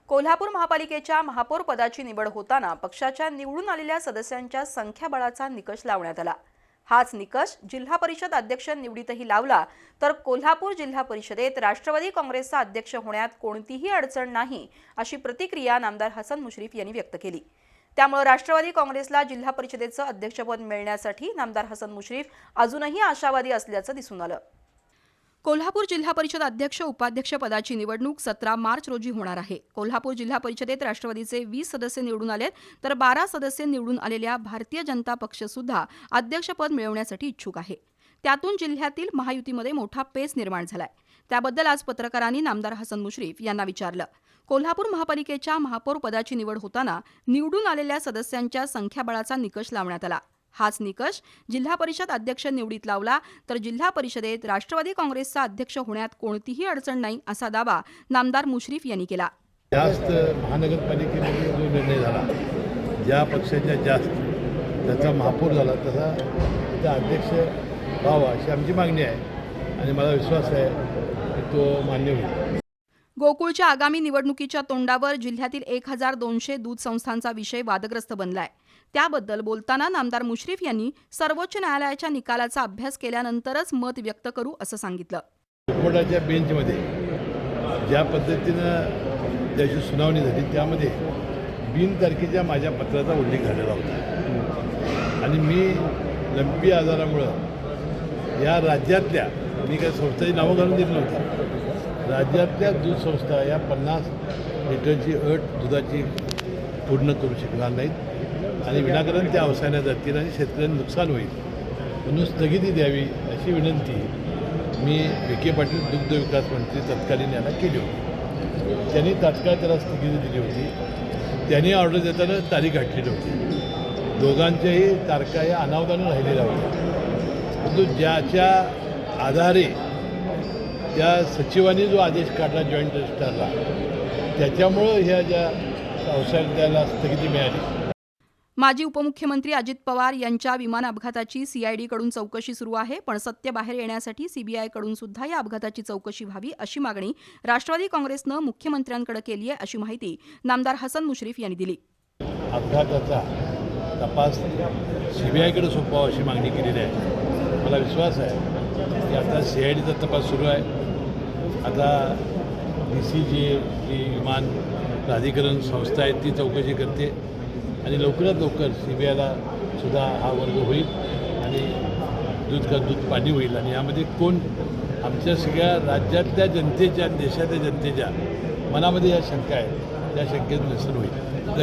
कोल्हापूर महापालिकेच्या महापौर पदाची निवड होताना पक्षाच्या निवडून आलेल्या सदस्यांच्या संख्याबळाचा निकष लावण्यात आला। हाच निकष जिल्हा परिषद अध्यक्ष निवडीतही लावला तर कोल्हापूर जिल्हा परिषदेत राष्ट्रवादी काँग्रेसचा अध्यक्ष होण्यात कोणतीही अडचण नाही अशी प्रतिक्रिया नामदार हसन मुश्रीफ यांनी व्यक्त केली। त्यामुळे राष्ट्रवादी काँग्रेसला जिल्हा परिषदेचं अध्यक्षपद मिळण्यासाठी नामदार हसन मुश्रीफ अजूनही आशावादी असल्याचं दिसून आलं। कोल्हापूर जिल्हा परिषद अध्यक्ष उपाध्यक्ष पदाची निवडणूक 17 मार्च रोजी होणार आहे। कोल्हापूर जिल्हा परिषदेत राष्ट्रवादीचे 20 सदस्य निवडून आलेत तर 12 सदस्य निवडून आलेल्या भारतीय जनता पक्ष सुद्धा अध्यक्षपद मिळवण्यासाठी इच्छुक आहे। त्यातून जिल्ह्यातील महायुतीमध्ये मोठा पेच निर्माण झालाय। त्याबद्दल आज पत्रकारांनी नामदार हसन मुश्रीफ यांना विचारलं। कोल्हापूर महापालिकेच्या महापौर पदाची निवड होताना निवडून आलेल्या सदस्यांच्या संख्याबळाचा निकष लावण्यात आला। हाच निकष जिल्हा परिषद अध्यक्ष निवडीत लावला तर जिल्हा परिषदेत राष्ट्रवादी काँग्रेसचा अध्यक्ष होण्यात कोणतीही अडचण नाही असा दावा नामदार मुश्रीफ यांनी केला। जास्त महानगरपालिकेमध्ये जो निर्णय झाला, ज्या पक्षाच्या जास्त त्याचा महापौर झाला तसा त्या अध्यक्ष व्हावा अशी आमची मागणी आहे आणि मला विश्वास आहे की तो मान्य होईल। गोकुळच्या आगामी निवडणुकीच्या तोंडावर जिल्ह्यातील 1200 दूध संस्थांचा विषय वादग्रस्त बनलाय। त्याबद्दल बोलताना नामदार मुश्रीफ यांनी सर्वोच्च न्यायालयाच्या निकालाचा अभ्यास केल्यानंतरच मत व्यक्त करू असं सांगितलं। कोर्टाच्या बेंचमध्ये ज्या पद्धतीनं त्याची सुनावणी झाली त्यामध्ये बिनतारखेच्या माझ्या पत्राचा उल्लेख झालेला होता आणि मी लंपी आजारामुळं या राज्यातल्या मी काही संस्थेची नावं घालून दिली नव्हती, राज्यातल्या दूध संस्था या 50 लिटरची अट दुधाची पूर्ण करू शकणार नाहीत आणि विनाकारण त्या अवसायाला जातील आणि शेतकऱ्यांना नुकसान होईल म्हणून स्थगिती द्यावी अशी विनंती मी विखे पाटील दुग्ध विकास मंत्री तत्कालीन यांना केली होती। त्यांनी तात्काळ त्याला स्थगिती दिली होती। त्यांनी ऑर्डर देताना तारीख गाठलेली होती। दोघांच्याही तारखा या अनावधानानं राहिलेल्या होत्या, परंतु ज्याच्या आधारे त्या सचिवांनी जो आदेश काढला जॉईंट रजिस्ट्रारला त्याच्यामुळं ह्या ज्या अवसायाला त्याला स्थगिती मिळाली। माजी उपमुख्यमंत्री अजित पवार यांच्या विमान अपघाताची सीआयडीकडून चौकशी सुरू आहे, पण सत्य बाहेर येण्यासाठी सीबीआयकडून सुद्धा या अपघाताची चौकशी व्हावी अशी मागणी राष्ट्रवादी काँग्रेसनं मुख्यमंत्र्यांकडे केली आहे अशी माहिती नामदार हसन मुश्रीफ यांनी दिली। अपघाताचा तपास सीबीआयकडे सोपवावा अशी मागणी केलेली आहे। मला विश्वास आहे की आता सीआयडीचा तपास सुरू आहे। आता DCGA जी विमान प्राधिकरण संस्था आहे ती चौकशी करते आणि लवकरात लवकर सीबीआयला सुद्धा हा वर्ग होईल आणि दूध पाणी होईल आणि यामध्ये कोण आमच्या सगळ्या राज्यातल्या जनतेच्या देशातल्या जनतेच्या मनामध्ये या शंका आहेत त्या शंकेत निरसन होईल।